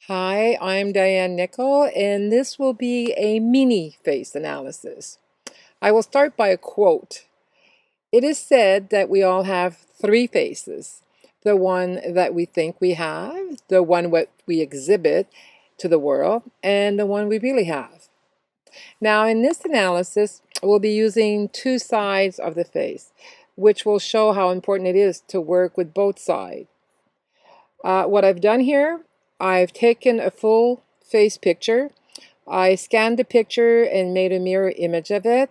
Hi, I'm Dianne Nichol, and this will be a mini face analysis. I will start by a quote. It is said that we all have three faces: the one that we think we have, the one what we exhibit to the world, and the one we really have. Now, in this analysis, we'll be using two sides of the face, which will show how important it is to work with both sides. What I've done here, I've taken a full face picture. I scanned the picture and made a mirror image of it.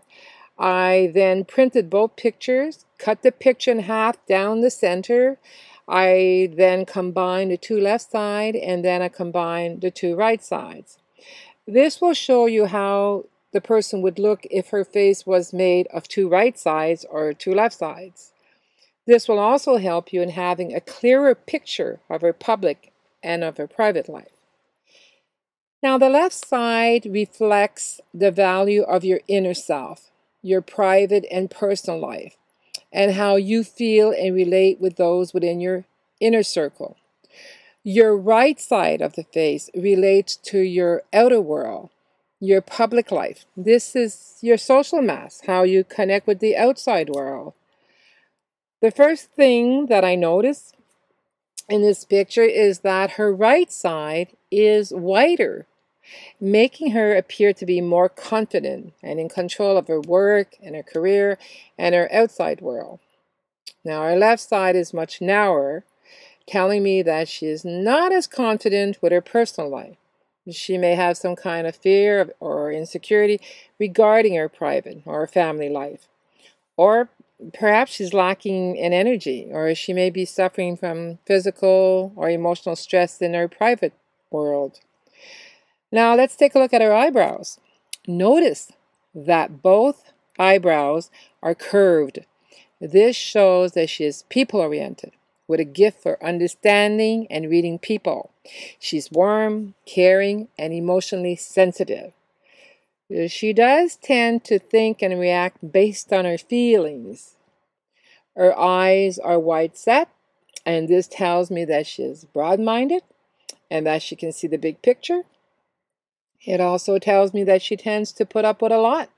I then printed both pictures, cut the picture in half down the center. I then combined the two left sides, and then I combined the two right sides. This will show you how the person would look if her face was made of two right sides or two left sides. This will also help you in having a clearer picture of her public and of her private life. Now, the left side reflects the value of your inner self, your private and personal life, and how you feel and relate with those within your inner circle. Your right side of the face relates to your outer world, your public life. This is your social mass, how you connect with the outside world. The first thing that I noticed in this picture is that her right side is whiter, making her appear to be more confident and in control of her work and her career and her outside world. Now, her left side is much narrower, telling me that she is not as confident with her personal life. She may have some kind of fear or insecurity regarding her private or her family life. Or perhaps she's lacking in energy, or she may be suffering from physical or emotional stress in her private world. Now let's take a look at her eyebrows. Notice that both eyebrows are curved. This shows that she is people-oriented, with a gift for understanding and reading people. She's warm, caring, and emotionally sensitive. She does tend to think and react based on her feelings. Her eyes are wide set, and this tells me that she is broad-minded and that she can see the big picture. It also tells me that she tends to put up with a lot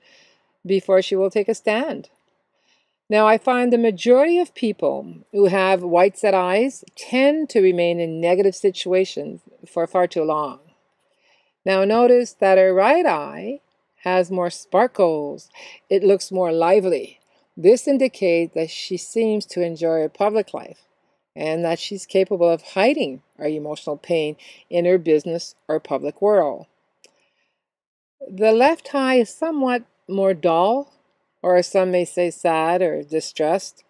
before she will take a stand. Now, I find the majority of people who have wide set eyes tend to remain in negative situations for far too long. Now, notice that her right eye has more sparkles. It looks more lively. This indicates that she seems to enjoy her public life and that she's capable of hiding her emotional pain in her business or public world. The left eye is somewhat more dull, or some may say sad or distressed,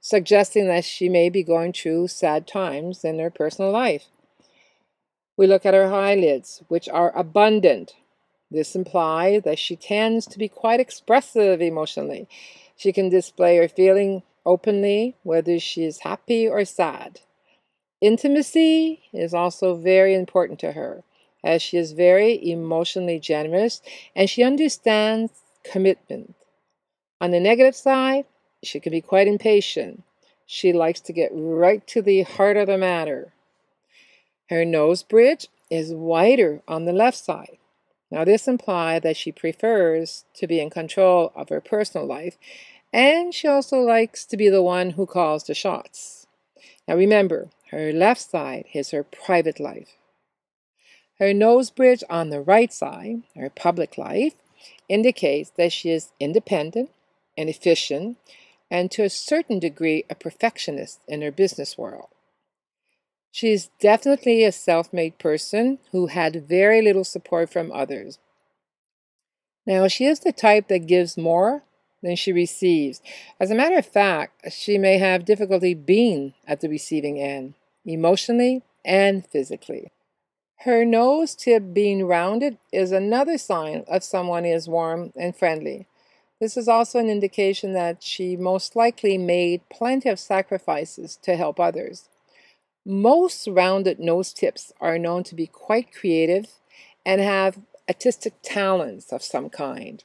suggesting that she may be going through sad times in her personal life. We look at her eyelids, which are abundant. This implies that she tends to be quite expressive emotionally. She can display her feeling openly, whether she is happy or sad. Intimacy is also very important to her, as she is very emotionally generous and she understands commitment. On the negative side, she can be quite impatient. She likes to get right to the heart of the matter. Her nose bridge is wider on the left side. Now, this implies that she prefers to be in control of her personal life, and she also likes to be the one who calls the shots. Now, remember, her left side is her private life. Her nose bridge on the right side, her public life, indicates that she is independent and efficient, and to a certain degree, a perfectionist in her business world. She's definitely a self-made person who had very little support from others. Now, she is the type that gives more than she receives. As a matter of fact, she may have difficulty being at the receiving end, emotionally and physically. Her nose tip being rounded is another sign of someone who is warm and friendly. This is also an indication that she most likely made plenty of sacrifices to help others. Most rounded nose tips are known to be quite creative and have artistic talents of some kind.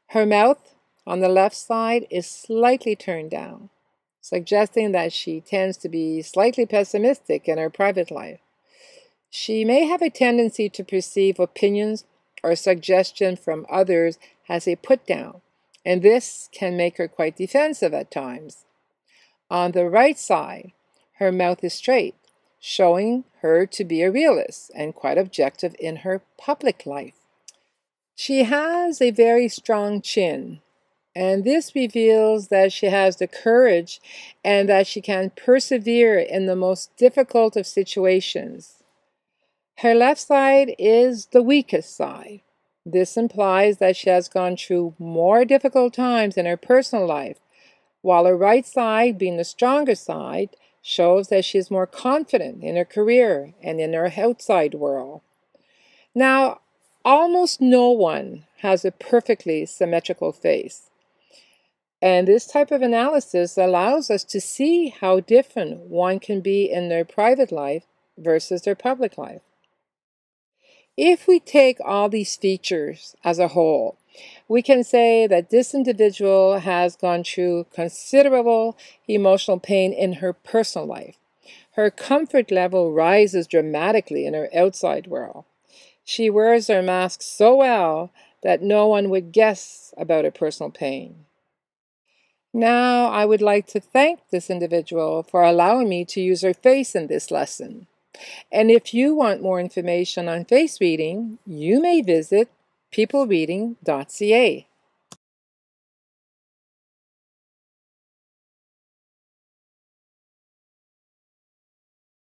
Her mouth on the left side is slightly turned down, suggesting that she tends to be slightly pessimistic in her private life. She may have a tendency to perceive opinions or suggestions from others as a put-down, and this can make her quite defensive at times. On the right side, her mouth is straight, showing her to be a realist and quite objective in her public life. She has a very strong chin, and this reveals that she has the courage and that she can persevere in the most difficult of situations. Her left side is the weakest side. This implies that she has gone through more difficult times in her personal life, while her right side, being the stronger side, shows that she is more confident in her career and in her outside world. Now, almost no one has a perfectly symmetrical face. And this type of analysis allows us to see how different one can be in their private life versus their public life. If we take all these features as a whole, we can say that this individual has gone through considerable emotional pain in her personal life. Her comfort level rises dramatically in her outside world. She wears her mask so well that no one would guess about her personal pain. Now, I would like to thank this individual for allowing me to use her face in this lesson. And if you want more information on face reading, you may visit peoplereading.ca.